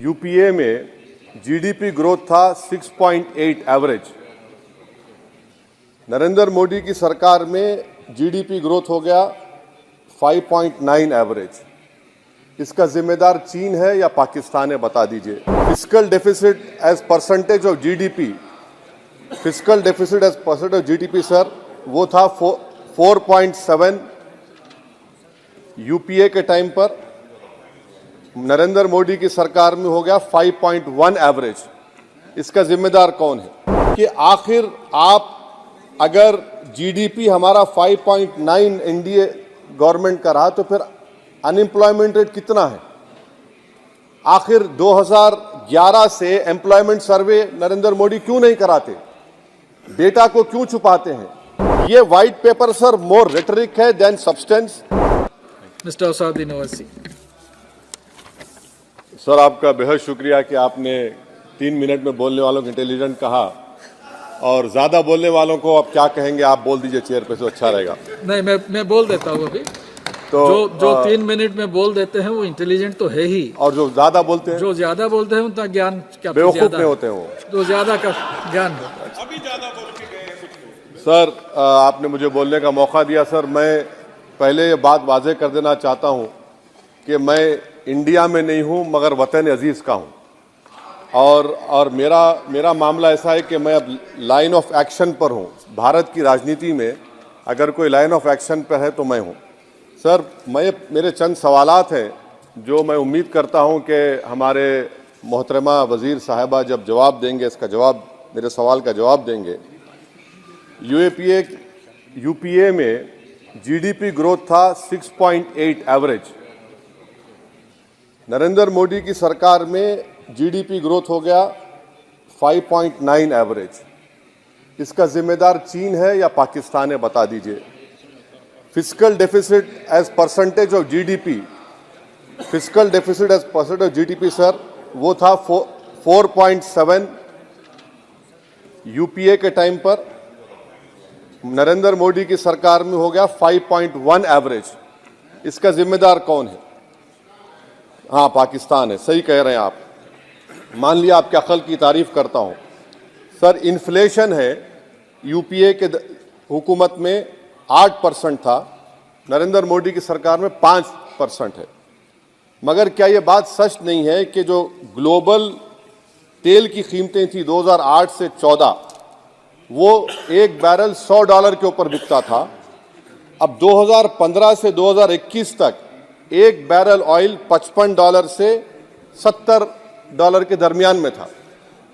UPA में GDP growth था 6.8 average. Narendra Modi की सरकार में जीडीपी ग्रोथ हो गया 5.9 एवरेज। इसका जिम्मेदार चीन है या पाकिस्तान है, बता दीजिए। Fiscal deficit as percentage of GDP, fiscal deficit as percentage of GDP sir, वो था 4.7 यूपीए के टाइम पर। नरेंद्र मोदी की सरकार में हो गया 5.1 एवरेज। इसका जिम्मेदार कौन है कि आखिर आप अगर जीडीपी हमारा 5.9 एनडीए गवर्नमेंट का रहा तो फिर अनएम्प्लॉयमेंट रेट कितना है? आखिर 2011 से एम्प्लॉयमेंट सर्वे नरेंद्र मोदी क्यों नहीं कराते? डेटा को क्यों छुपाते हैं? ये white paper sir more rhetoric है than substance. Mister Asaduddin Owaisi. Sir, आपका बेहद शुक्रिया कि आपने 3 मिनट में बोलने वालों को इंटेलिजेंट कहा, और ज्यादा बोलने वालों को अब क्या कहेंगे आप बोल दीजिए चेयर पे, तो अच्छा रहेगा। नहीं, मैं बोल देता हूँ अभी। तो जो 3 मिनट में बोल देते हैं वो इंटेलिजेंट तो है ही, और जो ज्यादा बोलते हैं, जो ज्यादा बोलते हैं उनका ज्ञान क्या बेवकूफ नहीं होते हैं वो, तो ज्यादा का ज्ञान हो। अभी ज्यादा बोल के गए सर, आपने मुझे बोलने का मौका दिया। सर, मैं पहले ये बात वाजे कर देना चाहता हूँ कि मैं इंडिया में नहीं हूँ मगर वतन अजीज का हूँ, और मेरा मामला ऐसा है कि मैं अब लाइन ऑफ एक्शन पर हूँ। भारत की राजनीति में अगर कोई लाइन ऑफ एक्शन पर है तो मैं हूँ। सर, मेरे चंद सवालात हैं जो मैं उम्मीद करता हूँ कि हमारे मोहतरमा वज़ीर साहिबा जब जवाब देंगे, इसका जवाब, मेरे सवाल का जवाब देंगे। यूपीए में जीडीपी ग्रोथ था 6.8 एवरेज। नरेंद्र मोदी की सरकार में जीडीपी ग्रोथ हो गया 5.9 एवरेज। इसका जिम्मेदार चीन है या पाकिस्तान है, बता दीजिए। Fiscal deficit as percentage of GDP, fiscal deficit as percentage of GDP sir, वो था 4.7 यूपीए के टाइम पर। नरेंद्र मोदी की सरकार में हो गया 5.1 एवरेज। इसका जिम्मेदार कौन है? हाँ, पाकिस्तान है। सही कह रहे हैं आप। मान लिया आपके अकल की तारीफ करता हूं। सर, इन्फ्लेशन है यूपीए के हुकूमत में 8% था, नरेंद्र मोदी की सरकार में 5% है। मगर क्या यह बात सच नहीं है कि जो ग्लोबल तेल की कीमतें थी 2008 से 14, वो एक बैरल $100 के ऊपर बिकता था। अब 2015 से 2021 तक एक बैरल ऑयल $55 से $70 के दरमियान में था।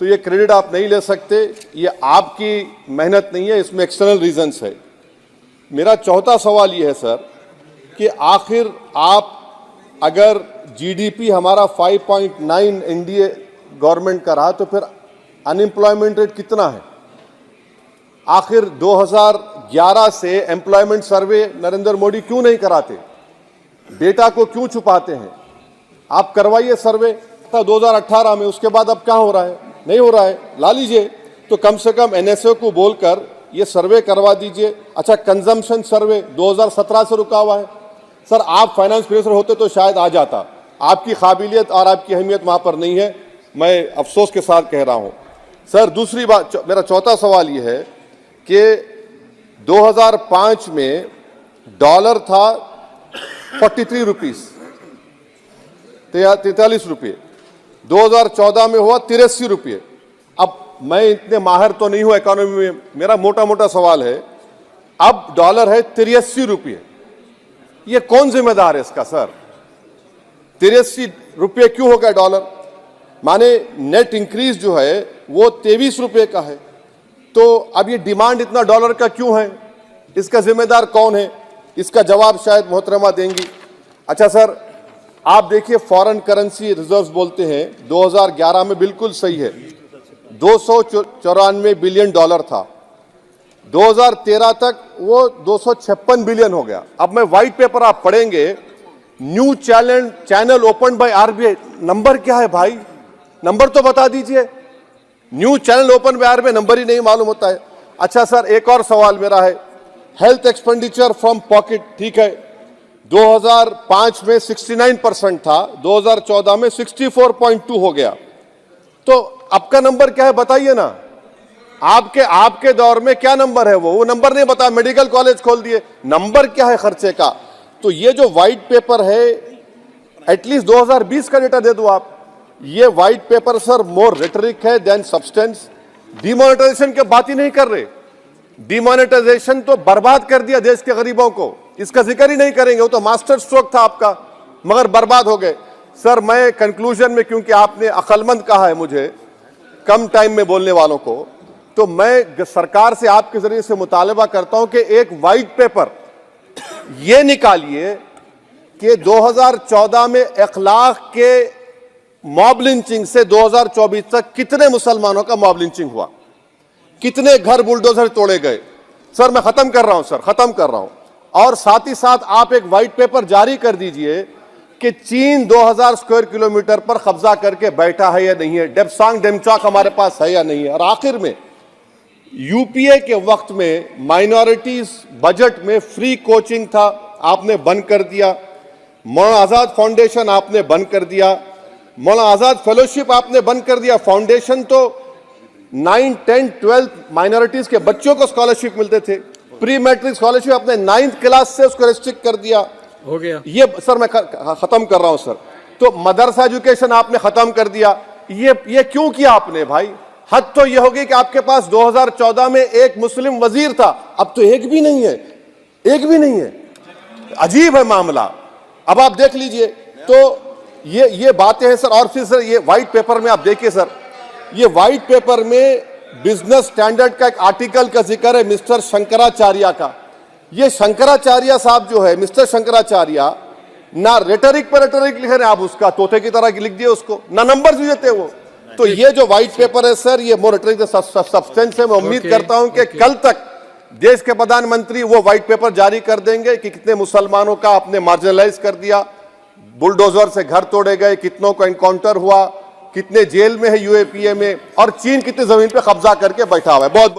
तो ये क्रेडिट आप नहीं ले सकते, ये आपकी मेहनत नहीं है, इसमें एक्सटर्नल रीजंस है। मेरा चौथा सवाल ये है सर कि आखिर आप अगर जीडीपी हमारा 5.9 एनडीए गवर्नमेंट का रहा तो फिर अनएम्प्लॉयमेंट रेट कितना है? आखिर 2011 से एम्प्लॉयमेंट सर्वे नरेंद्र मोदी क्यों नहीं कराते? डेटा को क्यों छुपाते हैं? आप करवाइए सर्वे 2018 में, उसके बाद अब क्या हो रहा है? नहीं हो रहा है, ला लीजिए। तो कम से कम एनएसए को बोलकर ये सर्वे करवा दीजिए। अच्छा, कंजम्पशन सर्वे 2017 से रुका हुआ है। सर, आप फाइनेंस मिनिस्टर होते तो शायद आ जाता। आपकी काबिलियत और आपकी अहमियत वहां पर नहीं है, मैं अफसोस के साथ कह रहा हूं। सर, दूसरी बात, मेरा चौथा सवाल ये है कि 2005 में डॉलर था 43 रुपीस, 43 रुपये। 2014 में हुआ 83 रुपये। अब मैं इतने माहिर तो नहीं हूं इकोनॉमी में, मेरा मोटा मोटा सवाल है, अब डॉलर है 83 रुपये। ये कौन जिम्मेदार है इसका सर? 83 रुपये क्यों हो गया डॉलर? माने नेट इंक्रीज जो है वो 23 रुपये का है। तो अब ये डिमांड इतना डॉलर का क्यों है? इसका जिम्मेदार कौन है? इसका जवाब शायद मोहतरमा देंगी। अच्छा सर, आप देखिए फॉरेन करेंसी रिजर्व्स बोलते हैं 2011 में, बिल्कुल सही है, 294 बिलियन डॉलर था। 2013 तक वो 256 बिलियन हो गया। अब मैं व्हाइट पेपर आप पढ़ेंगे, new channel open by RBI. Number क्या है भाई? नंबर तो बता दीजिए। New channel open by RBI, number ही नहीं मालूम होता है। अच्छा सर, एक और सवाल मेरा है, हेल्थ एक्सपेंडिचर फ्रॉम पॉकेट, ठीक है, 2005 में 69% था, 2014 में 64.2 हो गया। तो आपका नंबर क्या है बताइए ना, आपके दौर में क्या नंबर है? वो नंबर नहीं बताया, मेडिकल कॉलेज खोल दिए, नंबर क्या है खर्चे का? तो ये जो व्हाइट पेपर है, एटलीस्ट 2020 का डेटा दे दो आप। ये white paper sir more rhetoric है देन सब्सटेंस। डिमोनेटाइजेशन की बात ही नहीं कर रहे। डिमोनेटाइजेशन तो बर्बाद कर दिया देश के गरीबों को, इसका जिक्र ही नहीं करेंगे। वो तो मास्टर स्ट्रोक था आपका, मगर बर्बाद हो गए। सर मैं कंक्लूजन में, क्योंकि आपने अक्लमंद कहा है मुझे कम टाइम में बोलने वालों को, तो मैं सरकार से आपके जरिए से मुतालबा करता हूं कि एक व्हाइट पेपर ये निकालिए कि 2014 में 1 लाख के मॉब लिंचिंग से 2024 तक कितने मुसलमानों का मॉब लिंचिंग हुआ, कितने घर बुलडोजर तोड़े गए। सर मैं खत्म कर रहा हूं सर, खत्म कर रहा हूं। और साथ ही साथ आप एक व्हाइट पेपर जारी कर दीजिए कि चीन 2000 स्क्वायर किलोमीटर पर कब्जा करके बैठा है या नहीं है, डेप्सांग डेमचाक हमारे पास है या नहीं है। और आखिर में यूपीए के वक्त में माइनॉरिटीज बजट में फ्री कोचिंग था, आपने बंद कर दिया। मौलाना आजाद फाउंडेशन आपने बंद कर दिया, मौलाना आजाद फेलोशिप आपने बंद कर दिया। फाउंडेशन तो 9, 10, 12 माइनॉरिटीज के बच्चों को स्कॉलरशिप मिलते थे। प्री मैट्रिक स्कॉलरशिप आपने 9th क्लास से उसको रेस्ट्रिक्ट कर दिया। हो गया ये सर मैं खत्म कर रहा हूं सर। तो मदरसा एजुकेशन आपने खत्म कर दिया। ये क्यों किया आपने भाई? हद तो ये होगी कि आपके पास 2014 में एक मुस्लिम वजीर था, अब तो एक भी नहीं है, एक भी नहीं है। अजीब है मामला। अब आप देख लीजिए, तो ये बातें हैं सर। और फिर सर ये व्हाइट पेपर में आप देखिए सर, ये व्हाइट पेपर में बिजनेस स्टैंडर्ड का एक आर्टिकल का जिक्र है मिस्टर शंकराचार्य का। ये शंकराचार्य साहब जो है, मिस्टर शंकराचार्य, ना रेटरिक पर रेटरिक लिख रहे हैं आप, उसका तोते की तरह लिख दिए उसको, ना नंबर भी देते वो। तो ये जो व्हाइट पेपर है सर, ये मोर रेटरिक सब्सटेंस है। मैं उम्मीद करता हूं कि कल तक देश के प्रधानमंत्री वो व्हाइट पेपर जारी कर देंगे कि कितने मुसलमानों का आपने मार्जिनलाइज कर दिया, बुलडोजर से घर तोड़े गए, कितनों को एनकाउंटर हुआ, कितने जेल में है यूएपीए में, और चीन कितनी जमीन पे कब्जा करके बैठा हुआ है। बहुत